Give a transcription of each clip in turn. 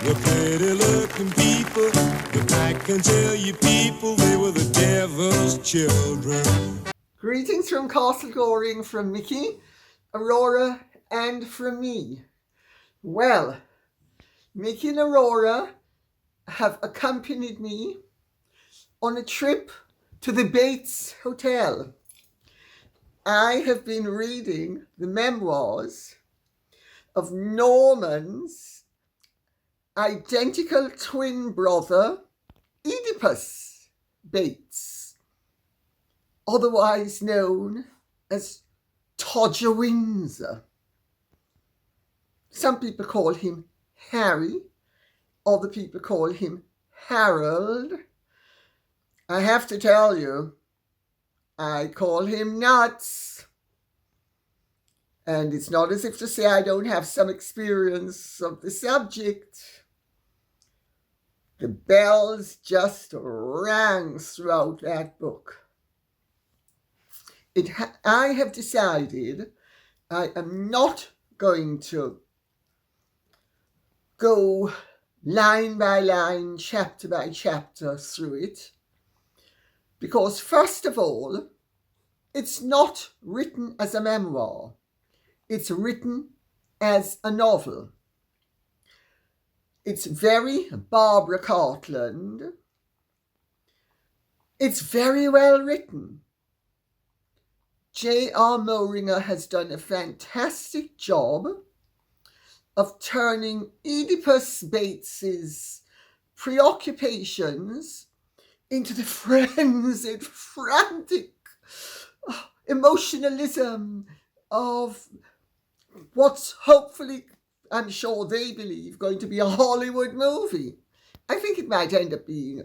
were pretty looking people, but I can tell you people, they were the devil's children. Greetings from Castle Goring, from Mickey, Aurora, and from me. Well, Mickey and Aurora have accompanied me on a trip to the Bates Hotel. I have been reading the memoirs of Norman's identical twin brother, Oedipus Bates, otherwise known as Todger Windsor. Some people call him Harry, other people call him Harold. I have to tell you, I call him Nuts. And it's not as if to say I don't have some experience of the subject. The bells just rang throughout that book. I have decided I am not going to go line by line, chapter by chapter through it, because first of all, it's not written as a memoir. It's written as a novel. It's very Barbara Cartland. It's very well written. JR Moehringer has done a fantastic job of turning Oedipus Bates's preoccupations into the frenzied, frantic emotionalism of what's hopefully, I'm sure they believe, going to be a Hollywood movie. I think it might end up being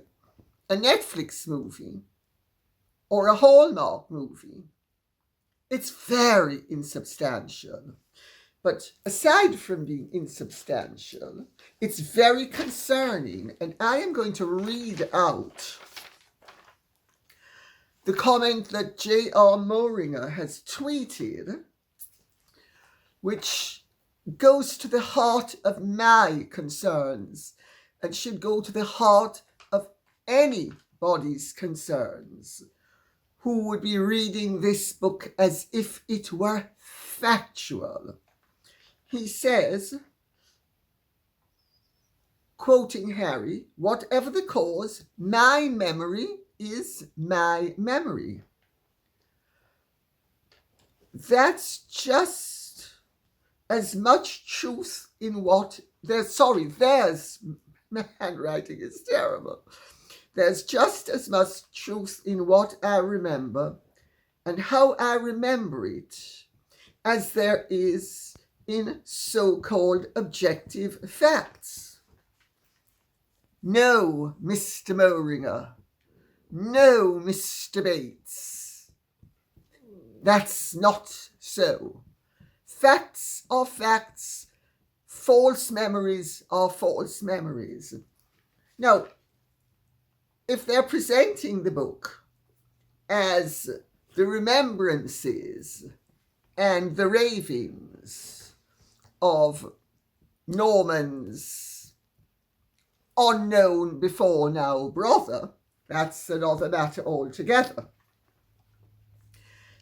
a Netflix movie or a Hallmark movie. It's very insubstantial. But aside from being insubstantial, it's very concerning. And I am going to read out the comment that JR Moehringer has tweeted, which goes to the heart of my concerns and should go to the heart of anybody's concerns who would be reading this book as if it were factual. He says, quoting Harry, "Whatever the cause, my memory is my memory." That's just as much truth in what my handwriting is terrible. There's just as much truth in what I remember and how I remember it as there is in so-called objective facts. No, Mr. Moehringer. No, Mr. Bates. That's not so. Facts are facts. False memories are false memories. Now, if they're presenting the book as the remembrances and the ravings of Norman's unknown before now brother, that's another matter altogether.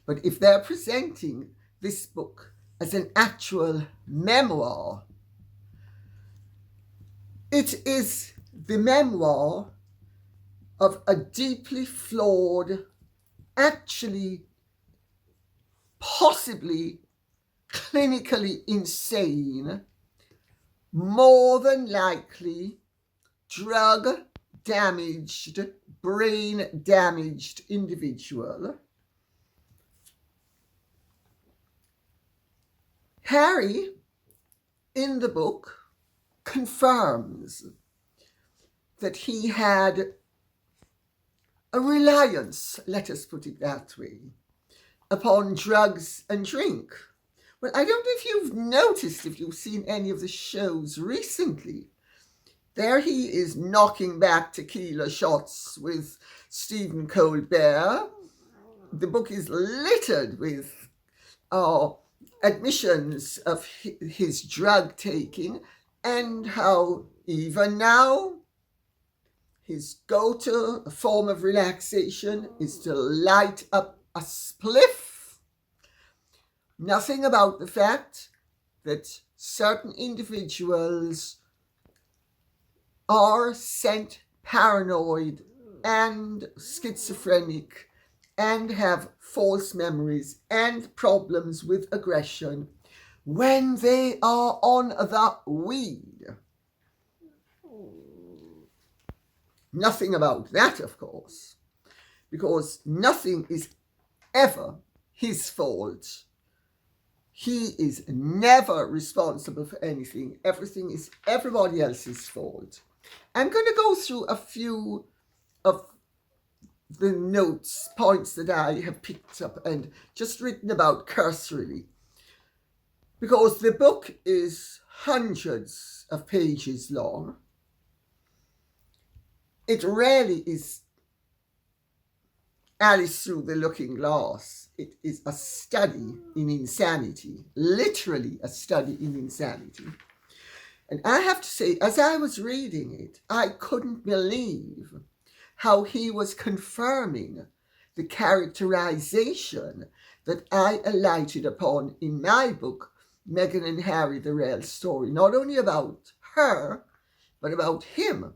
But if they're presenting this book as an actual memoir, it is the memoir of a deeply flawed, actually possibly clinically insane, more than likely drug-damaged, brain-damaged individual. Harry, in the book, confirms that he had a reliance, let us put it that way, upon drugs and drink. Well, I don't know if you've noticed, if you've seen any of the shows recently. There he is knocking back tequila shots with Stephen Colbert. The book is littered with admissions of his drug taking and how Even now, his go-to form of relaxation is to light up a spliff. Nothing about the fact that certain individuals are sent paranoid and schizophrenic and have false memories and problems with aggression when they are on the weed. Nothing about that, of course, because nothing is ever his fault. He is never responsible for anything. Everything is everybody else's fault. I'm going to go through a few of the notes, points that I have picked up and just written about cursorily, because the book is hundreds of pages long. It rarely is Alice through the looking glass. It is a study in insanity, literally a study in insanity. And I have to say, as I was reading it, I couldn't believe how he was confirming the characterization that I alighted upon in my book, Meghan and Harry, the Real Story, not only about her, but about him,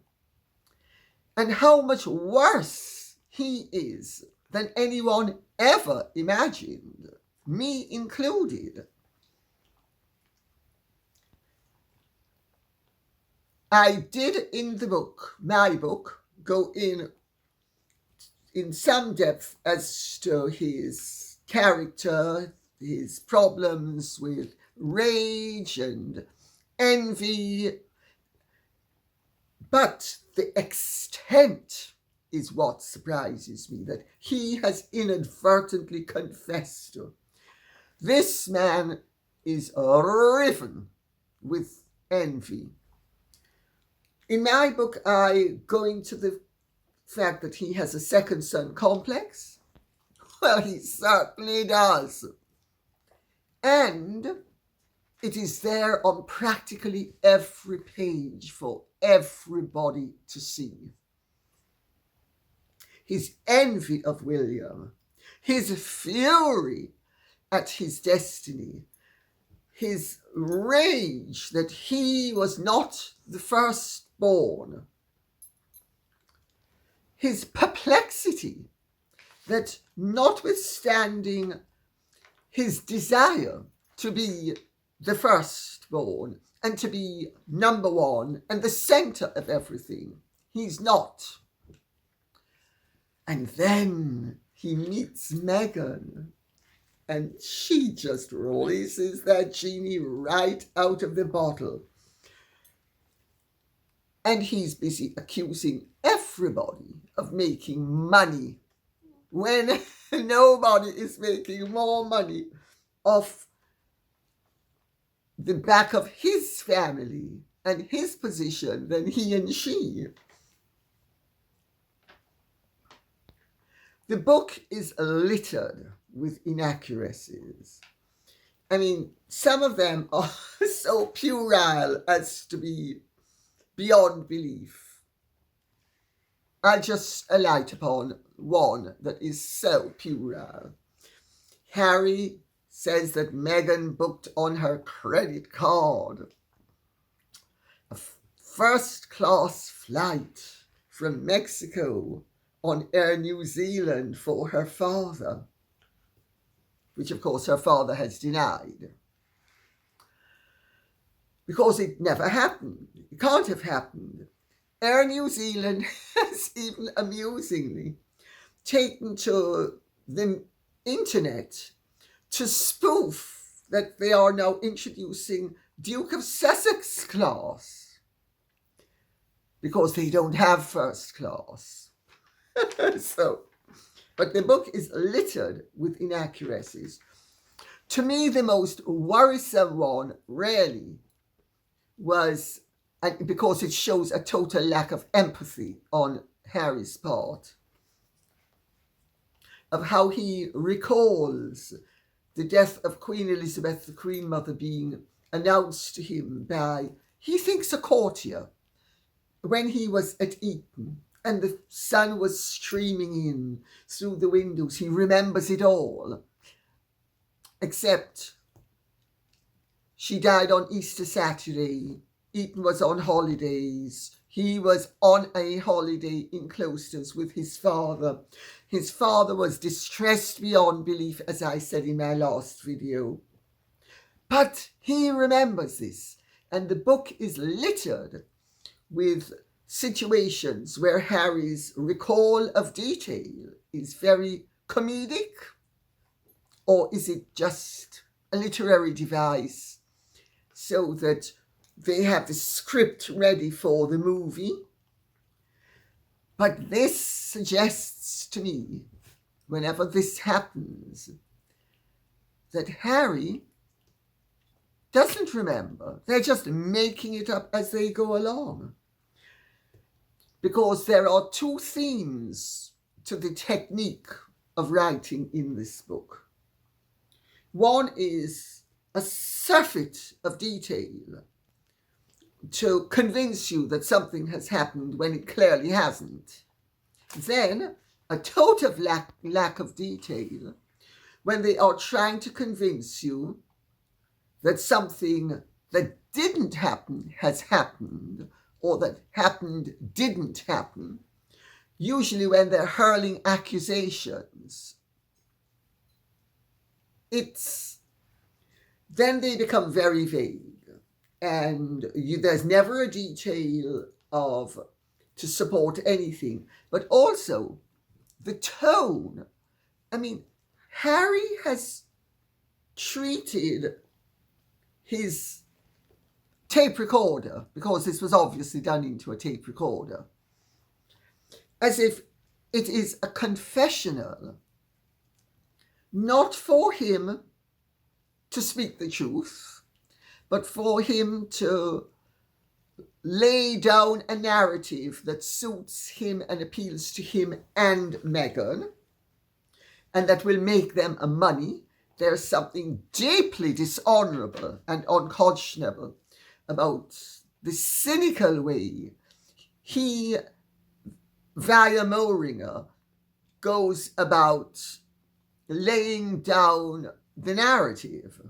and how much worse he is than anyone ever imagined, me included. I did in the book, my book, go in some depth as to his character, his problems with rage and envy, but the extent is what surprises me, that he has inadvertently confessed to. This man is riven with envy. In my book, I go into the fact that he has a second son complex. Well, he certainly does. And it is there on practically every page for everybody to see. His envy of William, his fury at his destiny, his rage that he was not the firstborn, his perplexity that notwithstanding his desire to be the firstborn and to be number one and the center of everything, he's not. And then he meets Meghan, and she just releases that genie right out of the bottle. And he's busy accusing everybody of making money when nobody is making more money off the back of his family and his position than he and she. The book is littered with inaccuracies. I mean, some of them are so puerile as to be beyond belief. I just alight upon one that is so puerile. Harry says that Meghan booked on her credit card a first-class flight from Mexico on Air New Zealand for her father, which of course her father has denied. Because it never happened. It can't have happened. Air New Zealand has even amusingly taken to the internet to spoof that they are now introducing Duke of Sussex class because they don't have first class. But the book is littered with inaccuracies. To me, the most worrisome one really was, and because it shows a total lack of empathy on Harry's part, of how he recalls the death of Queen Elizabeth, the Queen Mother, being announced to him by, he thinks, a courtier. when he was at Eton and the sun was streaming in through the windows, he remembers it all, except she died on Easter Saturday. Eton was on holidays. He was on a holiday in Cloisters with his father. His father was distressed beyond belief, as I said in my last video. But he remembers this, and the book is littered with situations where Harry's recall of detail is very comedic, or is it just a literary device so that they have the script ready for the movie? But this suggests to me, whenever this happens, that Harry doesn't remember. They're just making it up as they go along. Because there are two themes to the technique of writing in this book. One is a surfeit of detail to convince you that something has happened when it clearly hasn't. Then a total lack of detail when they are trying to convince you that something that didn't happen has happened, or that happened didn't happen, usually when they're hurling accusations. Then they become very vague, and there's never a detail to support anything. But also the tone. I mean, Harry has treated his tape recorder, because this was obviously done into a tape recorder, as if it is a confessional, not for him to speak the truth, but for him to lay down a narrative that suits him and appeals to him and Meghan, and that will make them a money. There's something deeply dishonourable and unconscionable about the cynical way he, via Moehringer, goes about laying down the narrative.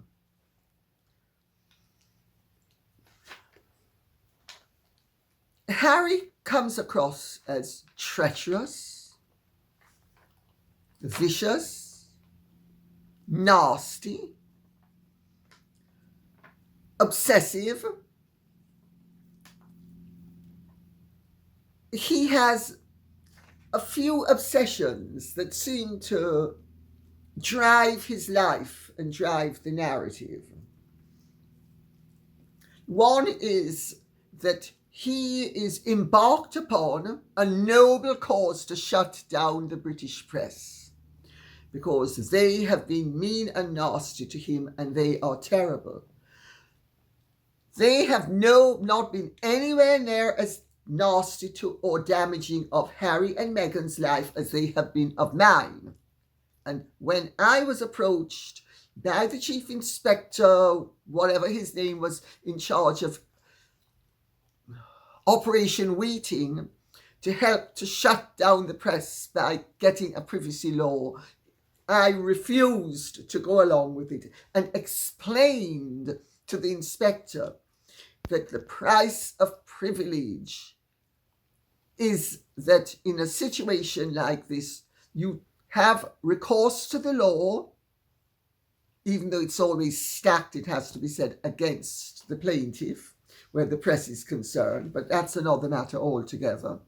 Harry comes across as treacherous, vicious, nasty, obsessive. He has a few obsessions that seem to drive his life and drive the narrative. One is that he is embarked upon a noble cause to shut down the British press, because they have been mean and nasty to him, and they are terrible. They have not been anywhere near as nasty to or damaging of Harry and Meghan's life as they have been of mine. And when I was approached by the chief inspector, whatever his name was, in charge of Operation Wheating, to help to shut down the press by getting a privacy law, I refused to go along with it and explained to the inspector that the price of privilege is that in a situation like this, you have recourse to the law, even though it's always stacked, it has to be said, against the plaintiff, where the press is concerned, but that's another matter altogether.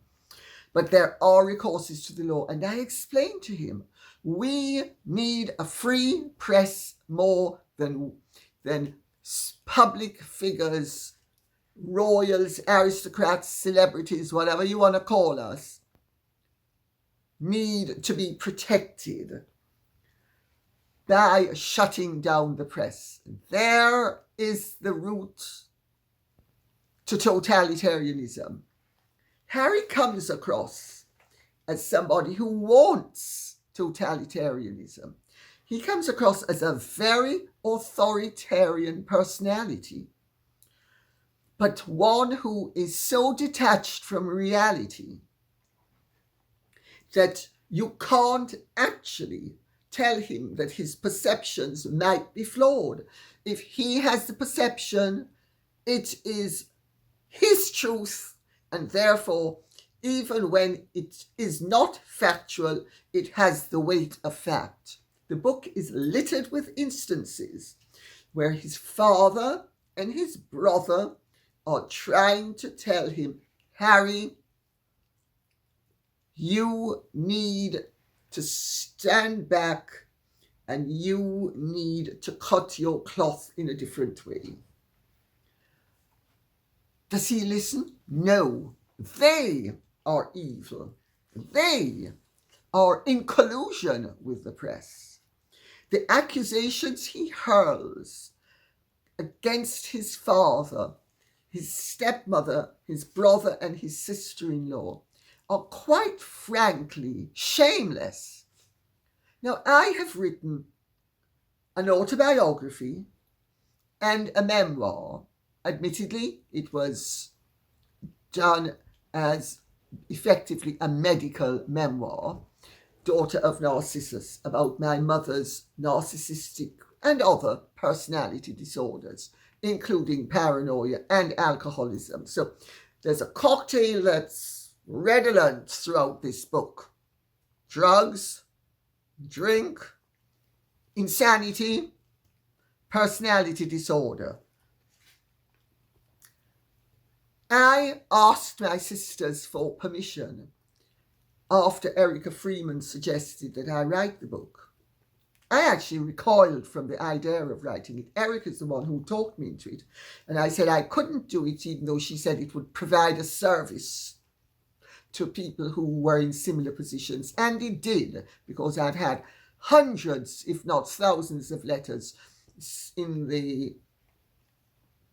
But there are recourses to the law, and I explained to him, we need a free press more than public figures, royals, aristocrats, celebrities, whatever you want to call us, need to be protected by shutting down the press. There is the route to totalitarianism. Harry comes across as somebody who wants totalitarianism. He comes across as a very authoritarian personality. but one who is so detached from reality that you can't actually tell him that his perceptions might be flawed. If he has the perception, it is his truth, and therefore, even when it is not factual, it has the weight of fact. The book is littered with instances where his father and his brother are trying to tell him, Harry, you need to stand back and you need to cut your cloth in a different way. Does he listen? No. They are evil. They are in collusion with the press. The accusations he hurls against his father, his stepmother, his brother, and his sister-in-law are quite frankly shameless. Now, I have written an autobiography and a memoir. Admittedly, it was done as effectively a medical memoir, Daughter of Narcissus, about my mother's narcissistic and other personality disorders, including paranoia and alcoholism. So there's a cocktail that's redolent throughout this book. Drugs, drink, insanity, personality disorder. I asked my sisters for permission after Erica Freeman suggested that I write the book. I actually recoiled from the idea of writing it. Erica's the one who talked me into it. And I said I couldn't do it, even though she said it would provide a service to people who were in similar positions. And it did, because I've had hundreds, if not thousands, of letters in the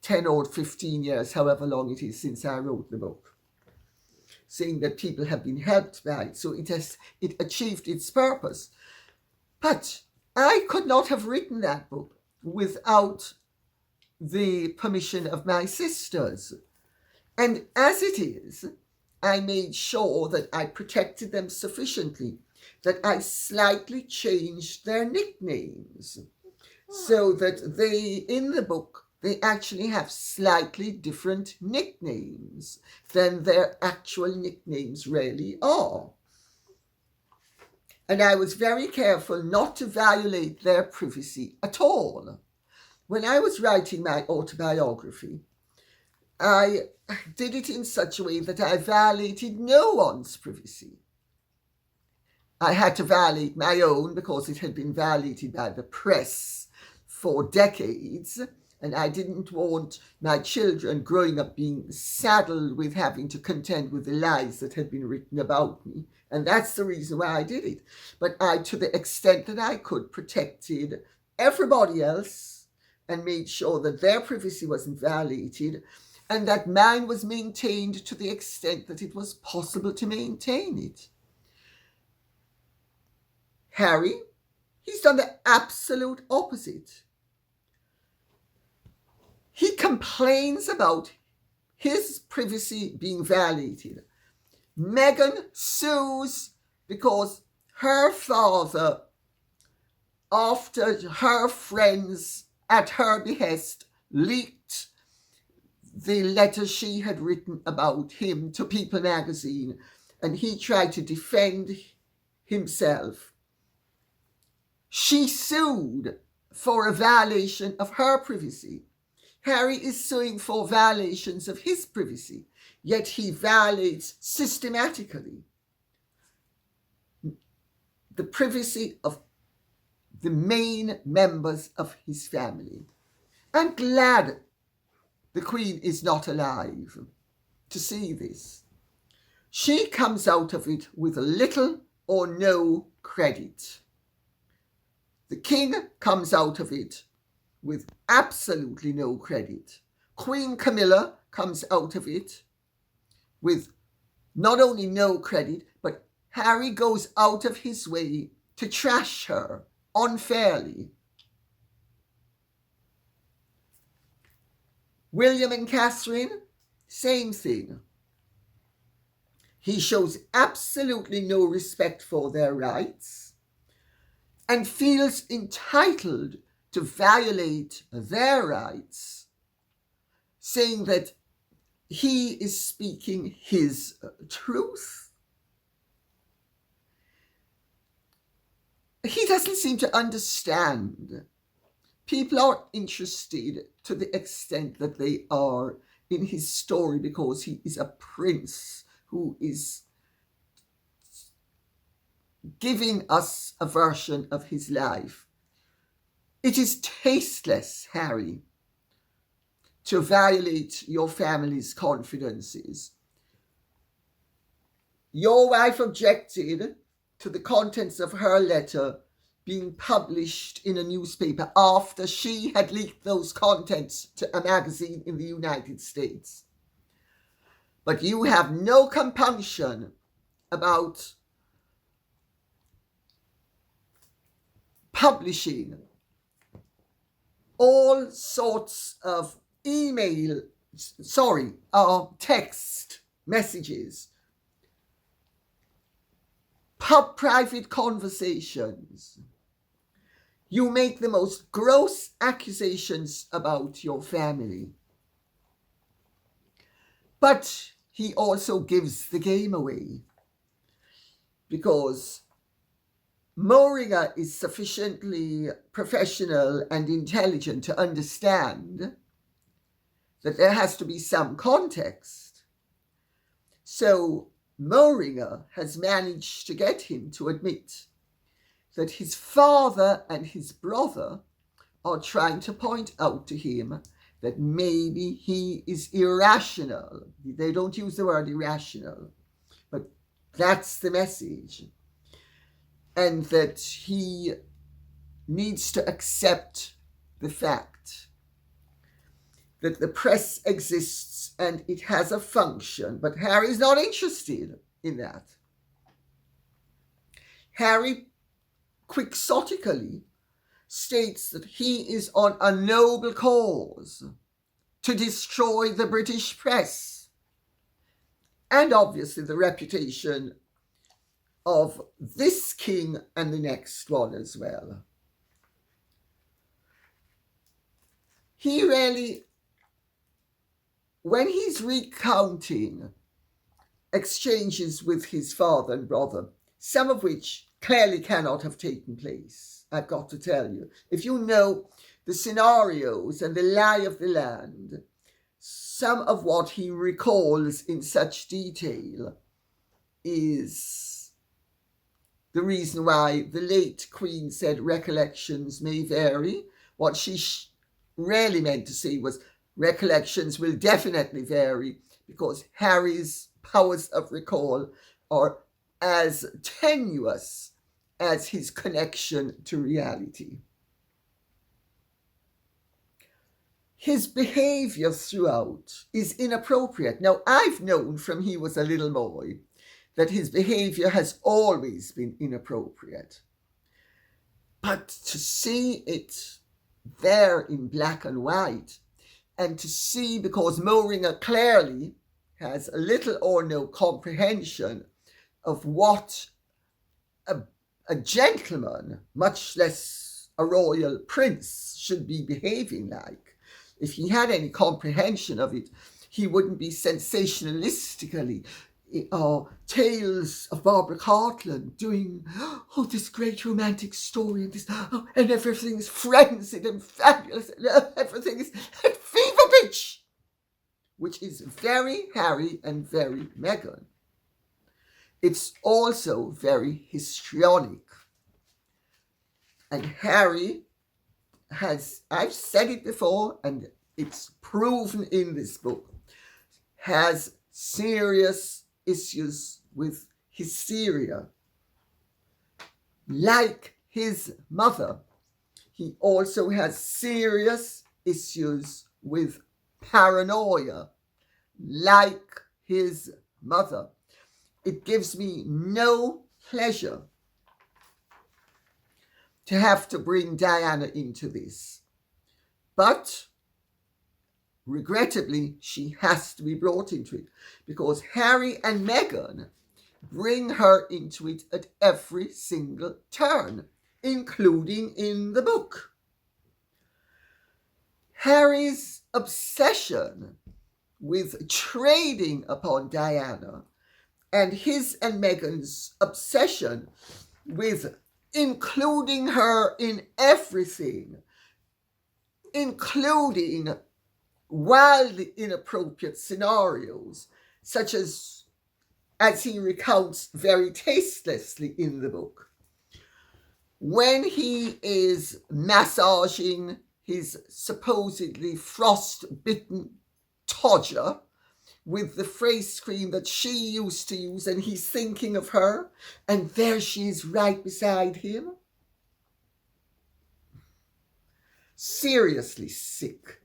10 or 15 years, however long it is since I wrote the book, saying that people have been helped by it. So it achieved its purpose. But I could not have written that book without the permission of my sisters. And as it is, I made sure that I protected them sufficiently that I slightly changed their nicknames so that they, in the book, they actually have slightly different nicknames than their actual nicknames really are. And I was very careful not to violate their privacy at all. When I was writing my autobiography, I did it in such a way that I violated no one's privacy. I had to violate my own because it had been violated by the press for decades, and I didn't want my children growing up being saddled with having to contend with the lies that had been written about me. And that's the reason why I did it. But I, to the extent that I could, protected everybody else and made sure that their privacy wasn't violated and that mine was maintained to the extent that it was possible to maintain it. Harry, he's done the absolute opposite. He complains about his privacy being violated. Meghan sues because her father, after her friends at her behest leaked the letter she had written about him to People magazine, and he tried to defend himself. She sued for a violation of her privacy. Harry is suing for violations of his privacy, yet he violates systematically the privacy of the main members of his family. I'm glad the Queen is not alive to see this. She comes out of it with little or no credit. The King comes out of it with absolutely no credit. Queen Camilla comes out of it with not only no credit, but Harry goes out of his way to trash her unfairly. William and Catherine, same thing. He shows absolutely no respect for their rights and feels entitled to violate their rights, saying that he is speaking his truth. He doesn't seem to understand. People are interested to the extent that they are in his story because he is a prince who is giving us a version of his life. It is tasteless, Harry, to violate your family's confidences. Your wife objected to the contents of her letter being published in a newspaper after she had leaked those contents to a magazine in the United States. But you have no compunction about publishing all sorts of text messages, private conversations. You make the most gross accusations about your family. But he also gives the game away because Moehringer is sufficiently professional and intelligent to understand that there has to be some context. So Moehringer has managed to get him to admit that his father and his brother are trying to point out to him that maybe he is irrational. They don't use the word irrational, but that's the message. And that he needs to accept the fact that the press exists and it has a function, but Harry's not interested in that. Harry quixotically states that he is on a noble cause to destroy the British press and obviously the reputation of this king and the next one as well. He really, when he's recounting exchanges with his father and brother, some of which clearly cannot have taken place, I've got to tell you. If you know the scenarios and the lie of the land, some of what he recalls in such detail is the reason why the late Queen said recollections may vary. What she really meant to say was recollections will definitely vary because Harry's powers of recall are as tenuous as his connection to reality. His behavior throughout is inappropriate. Now, I've known from he was a little boy that his behavior has always been inappropriate. But to see it there in black and white, and to see, because Moehringer clearly has little or no comprehension of what a gentleman, much less a royal prince, should be behaving like. If he had any comprehension of it, he wouldn't be sensationalistically tales of Barbara Cartland doing this great romantic story and everything is frenzied and fabulous and everything is at fever pitch, which is very Harry and very Meghan. It's also very histrionic. And Harry has, I've said it before and it's proven in this book, has serious issues with hysteria. Like his mother, he also has serious issues with paranoia. Like his mother. It gives me no pleasure to have to bring Diana into this. But regrettably, she has to be brought into it because Harry and Meghan bring her into it at every single turn, including in the book. Harry's obsession with trading upon Diana and his and Meghan's obsession with including her in everything, including wildly inappropriate scenarios, such as he recounts very tastelessly in the book. When he is massaging his supposedly frost-bitten Todger with the face cream that she used to use, and he's thinking of her, and there she is right beside him. Seriously sick.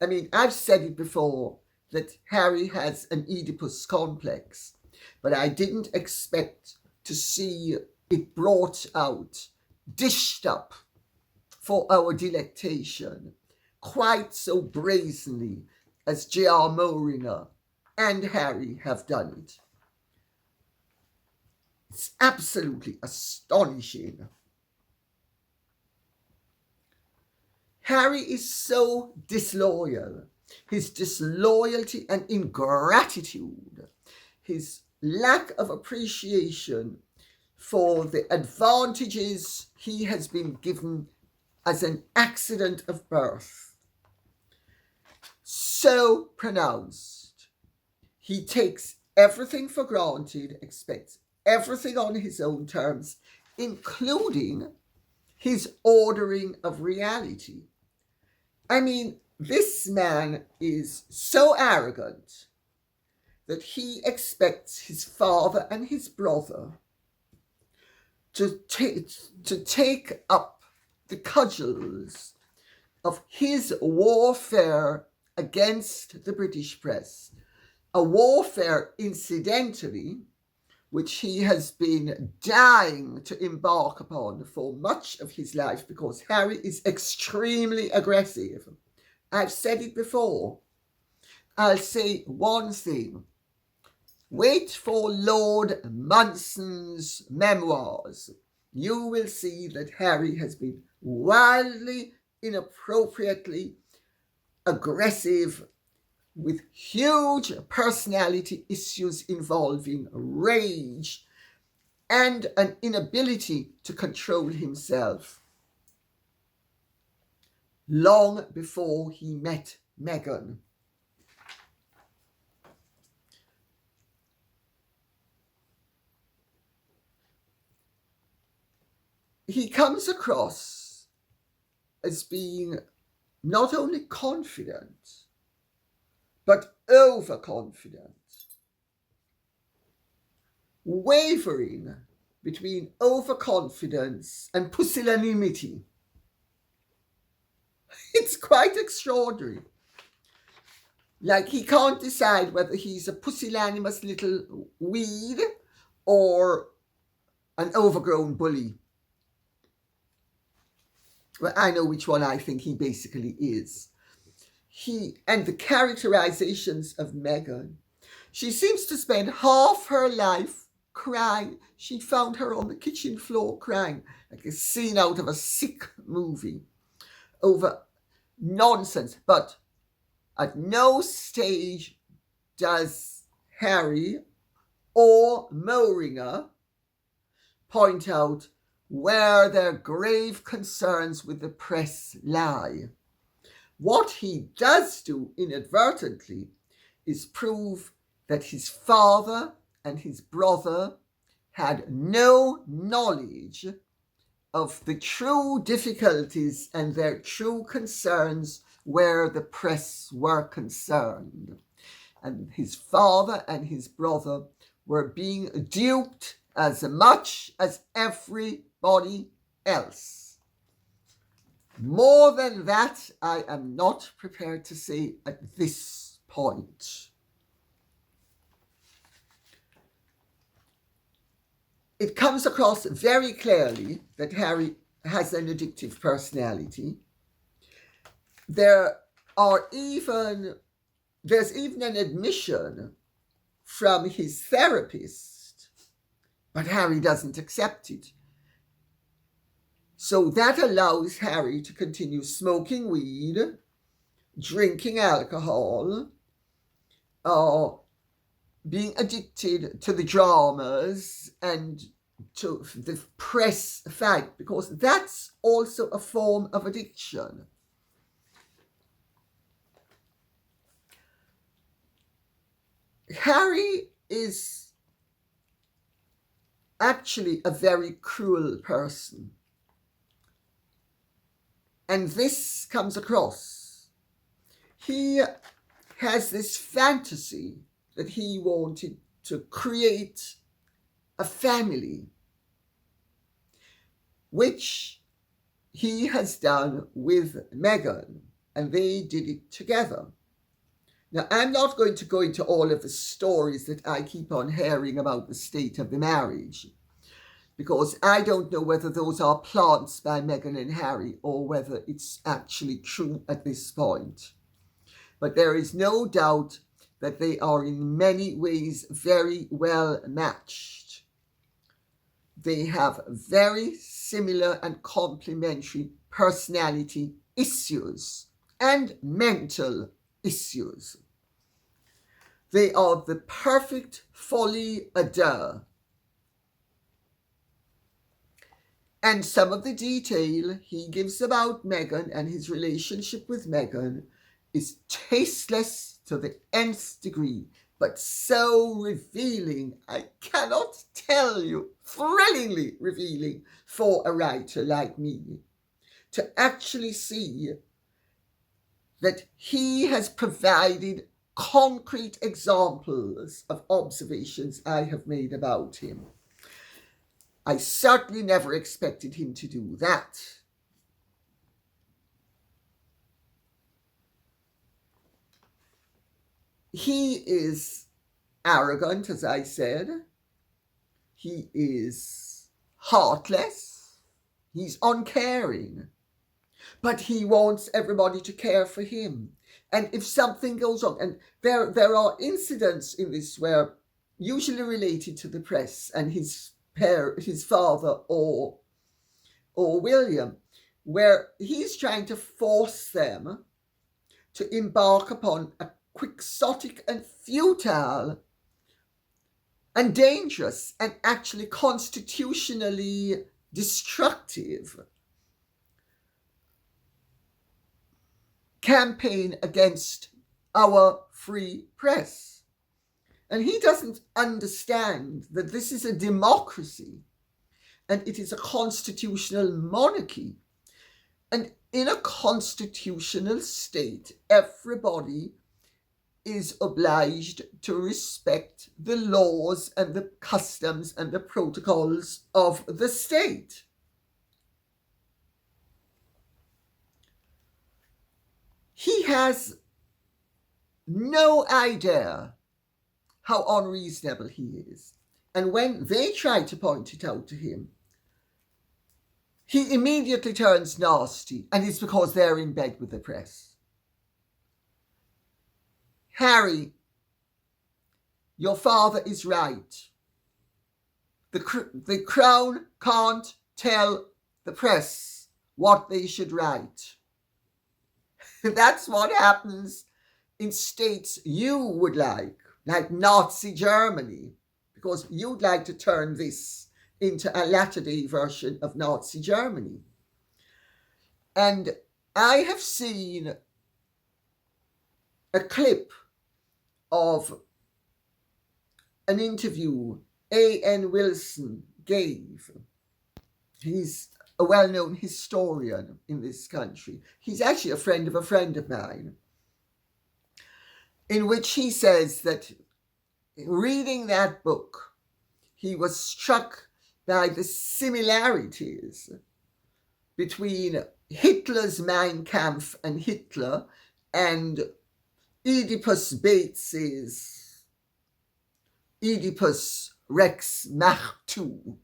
I mean, I've said it before that Harry has an Oedipus complex, but I didn't expect to see it brought out, dished up for our delectation, quite so brazenly as JR Moehringer and Harry have done it. It's absolutely astonishing. Harry is so disloyal. His disloyalty and ingratitude, his lack of appreciation for the advantages he has been given as an accident of birth, so pronounced. He takes everything for granted, expects everything on his own terms, including his ordering of reality. I mean, this man is so arrogant that he expects his father and his brother to take up the cudgels of his warfare against the British press, a warfare, incidentally, which he has been dying to embark upon for much of his life because Harry is extremely aggressive. I've said it before. I'll say one thing. Wait for Lord Munson's memoirs. You will see that Harry has been wildly, inappropriately aggressive with huge personality issues involving rage and an inability to control himself. Long before he met Meghan. He comes across as being not only confident, but overconfident, wavering between overconfidence and pusillanimity. It's quite extraordinary. Like, he can't decide whether he's a pusillanimous little weed or an overgrown bully. Well, I know which one I think he basically is. And the characterizations of Meghan. She seems to spend half her life crying. She found her on the kitchen floor crying, like a scene out of a sick movie, over nonsense. But at no stage does Harry or Moehringer point out where their grave concerns with the press lie. What he does do inadvertently is prove that his father and his brother had no knowledge of the true difficulties and their true concerns where the press were concerned. And his father and his brother were being duped as much as everybody else. More than that, I am not prepared to say at this point. It comes across very clearly that Harry has an addictive personality. There or even there's even an admission from his therapist, but Harry doesn't accept it. So that allows Harry to continue smoking weed, drinking alcohol, or being addicted to the dramas and to the press fact, because that's also a form of addiction. Harry is actually a very cruel person. And this comes across. He has this fantasy that he wanted to create a family, which he has done with Meghan, and they did it together. Now, I'm not going to go into all of the stories that I keep on hearing about the state of the marriage, because I don't know whether those are plots by Meghan and Harry or whether it's actually true at this point. But there is no doubt that they are in many ways very well matched. They have very similar and complementary personality issues and mental issues. They are the perfect folie à deux. And some of the detail he gives about Meghan and his relationship with Meghan is tasteless to the nth degree, but so revealing, I cannot tell you, thrillingly revealing for a writer like me, to actually see that he has provided concrete examples of observations I have made about him. I certainly never expected him to do that. He is arrogant, as I said. He is heartless. He's uncaring. But he wants everybody to care for him. And if something goes wrong, and there are incidents in this where, usually related to the press and his father or William, where he's trying to force them to embark upon a quixotic and futile and dangerous and actually constitutionally destructive campaign against our free press. And he doesn't understand that this is a democracy and it is a constitutional monarchy. And in a constitutional state, everybody is obliged to respect the laws and the customs and the protocols of the state. He has no idea how unreasonable he is. And when they try to point it out to him, he immediately turns nasty, and it's because they're in bed with the press. Harry, your father is right. The Crown can't tell the press what they should write. That's what happens in states you would like Nazi Germany, because you'd like to turn this into a latter-day version of Nazi Germany. And I have seen a clip of an interview A.N. Wilson gave. He's a well-known historian in this country. He's actually a friend of mine, in which he says that reading that book, he was struck by the similarities between Hitler's Mein Kampf and Hitler and Oedipus Bates's Oedipus Rex Mach 2.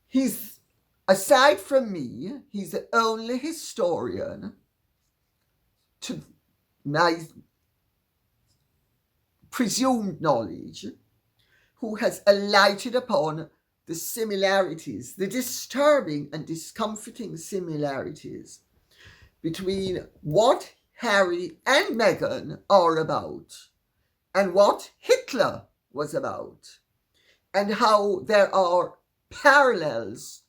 He's aside from me, he's the only historian, to my presumed knowledge, who has alighted upon the similarities, the disturbing and discomforting similarities between what Harry and Meghan are about and what Hitler was about, and how there are parallels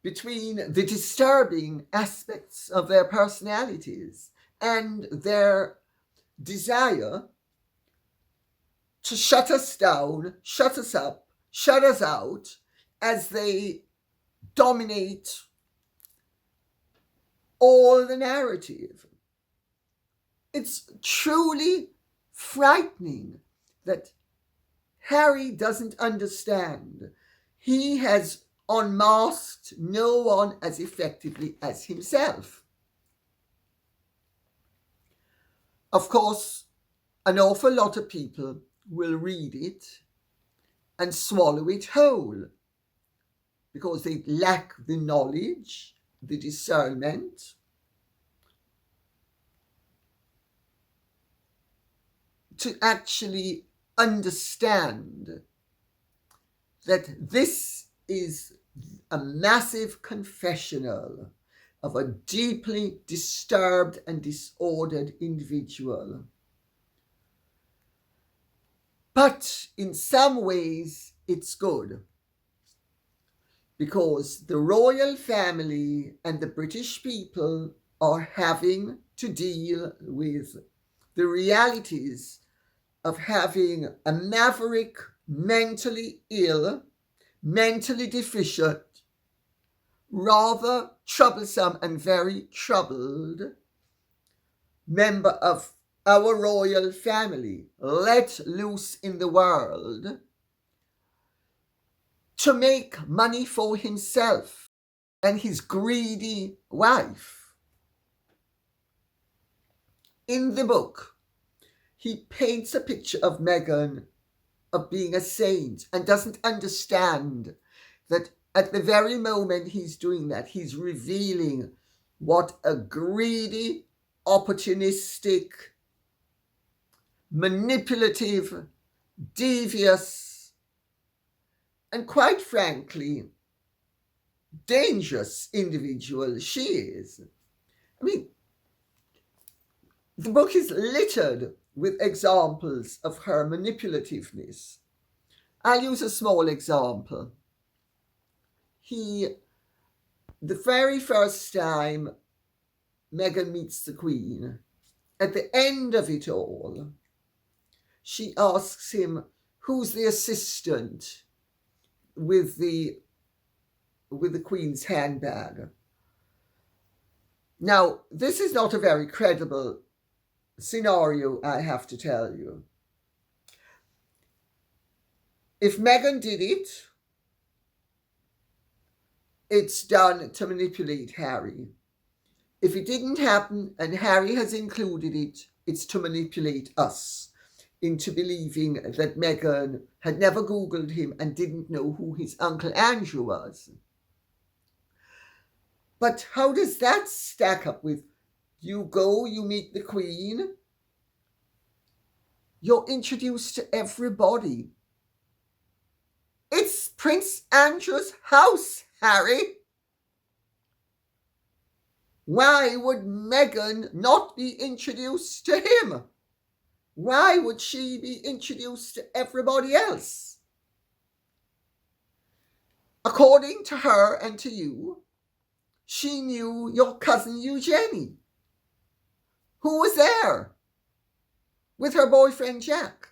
between the disturbing aspects of their personalities and their desire to shut us down, shut us up, shut us out as they dominate all the narrative. It's truly frightening that Harry doesn't understand. He has unmasked no one as effectively as himself. Of course, an awful lot of people will read it and swallow it whole because they lack the knowledge, the discernment to actually understand that this is a massive confessional of a deeply disturbed and disordered individual. But in some ways, it's good, because the royal family and the British people are having to deal with the realities of having a maverick, mentally ill, mentally deficient, rather troublesome and very troubled member of our royal family let loose in the world to make money for himself and his greedy wife. In the book, he paints a picture of Meghan of being a saint and doesn't understand that at the very moment he's doing that, he's revealing what a greedy, opportunistic, manipulative, devious, and quite frankly, dangerous individual she is. I mean, the book is littered with examples of her manipulativeness. I'll use a small example. The very first time Meghan meets the Queen, at the end of it all, she asks him, who's the assistant with the Queen's handbag? Now, this is not a very credible scenario, I have to tell you. If Meghan did it, it's done to manipulate Harry. If it didn't happen and Harry has included it, it's to manipulate us into believing that Meghan had never Googled him and didn't know who his Uncle Andrew was. But how does that stack up with you go, you meet the Queen, you're introduced to everybody. It's Prince Andrew's house, Harry. Why would Meghan not be introduced to him? Why would she be introduced to everybody else? According to her and to you, she knew your cousin Eugenie, who was there with her boyfriend Jack.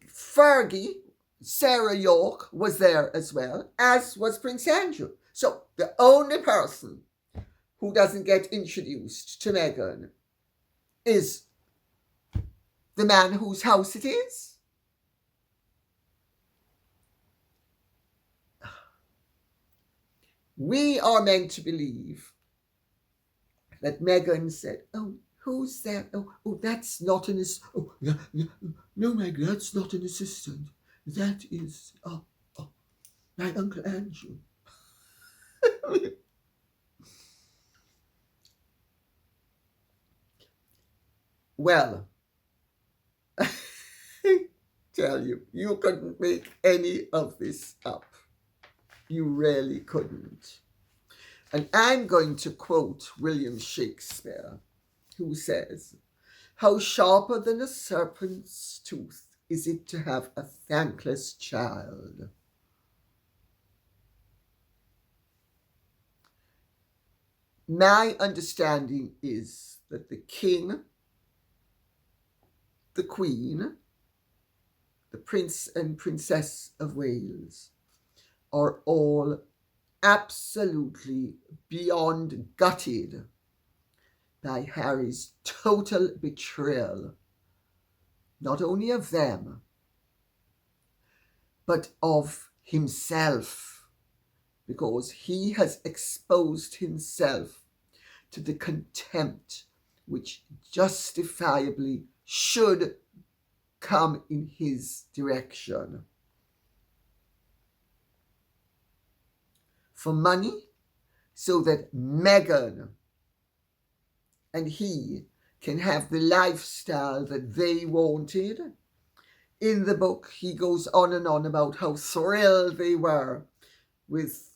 Fergie, Sarah York, was there as well, as was Prince Andrew. So the only person who doesn't get introduced to Meghan is the man whose house it is. We are meant to believe that Meghan said, oh, who's that? Oh, that's not an assistant. Oh, no, Meghan, that's not an assistant. That is, my Uncle Andrew. Well, I tell you, you couldn't make any of this up. You really couldn't. And I'm going to quote William Shakespeare, who says, "How sharper than a serpent's tooth is it to have a thankless child." My understanding is that the king, the queen, the prince and princess of Wales are all absolutely beyond gutted by Harry's total betrayal, not only of them, but of himself, because he has exposed himself to the contempt which justifiably should come in his direction. For money, so that Meghan and he can have the lifestyle that they wanted. In the book, he goes on and on about how thrilled they were with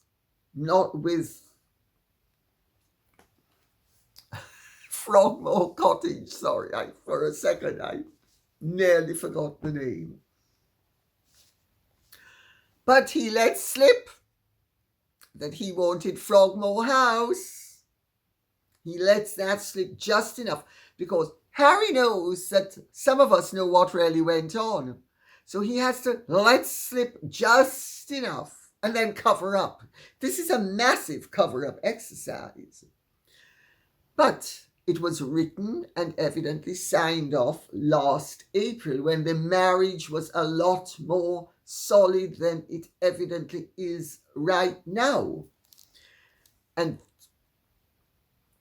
Frogmore Cottage. Sorry, for a second I nearly forgot the name. But he let slip that he wanted Frogmore House. He lets that slip just enough, because Harry knows that some of us know what really went on. So he has to let slip just enough and then cover up. This is a massive cover-up exercise. But it was written and evidently signed off last April, when the marriage was a lot more solid than it evidently is right now. And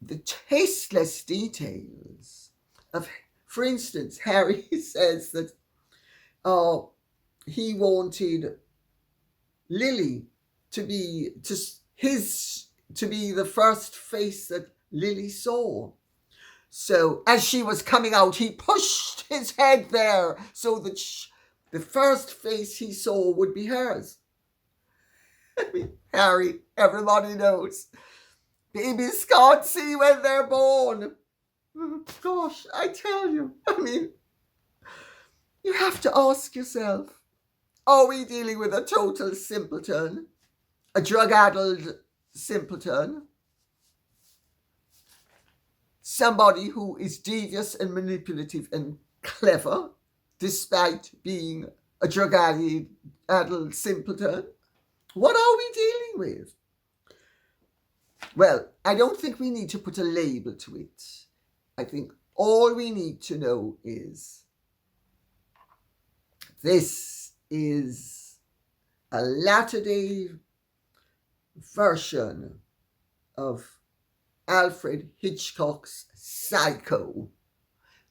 the tasteless details of, for instance, Harry says that he wanted Lily to be the first face that Lily saw. So as she was coming out, he pushed his head there so that the first face he saw would be hers. I mean, Harry, everybody knows, babies can't see when they're born. Gosh, I tell you, I mean, you have to ask yourself, are we dealing with a total simpleton, a drug-addled simpleton, somebody who is devious and manipulative and clever, despite being a drug-addled simpleton? What are we dealing with? Well, I don't think we need to put a label to it. I think all we need to know is this is a latter-day version of Alfred Hitchcock's Psycho.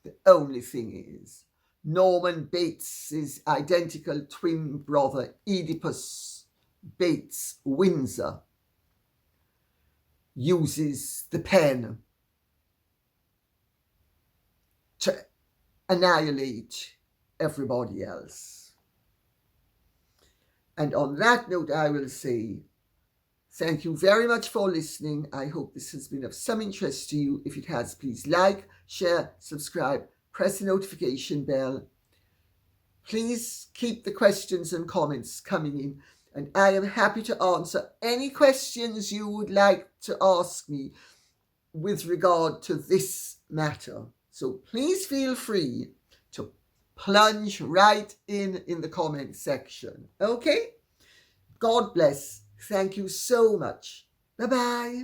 The only thing is, Norman Bates' identical twin brother, Oedipus Bates Windsor, uses the pen to annihilate everybody else. And on that note, I will say thank you very much for listening. I hope this has been of some interest to you. If it has, please like, share, subscribe, press the notification bell. Please keep the questions and comments coming in, and I am happy to answer any questions you would like to ask me with regard to this matter. So please feel free to plunge right in the comment section. Okay? God bless. Thank you so much. Bye-bye.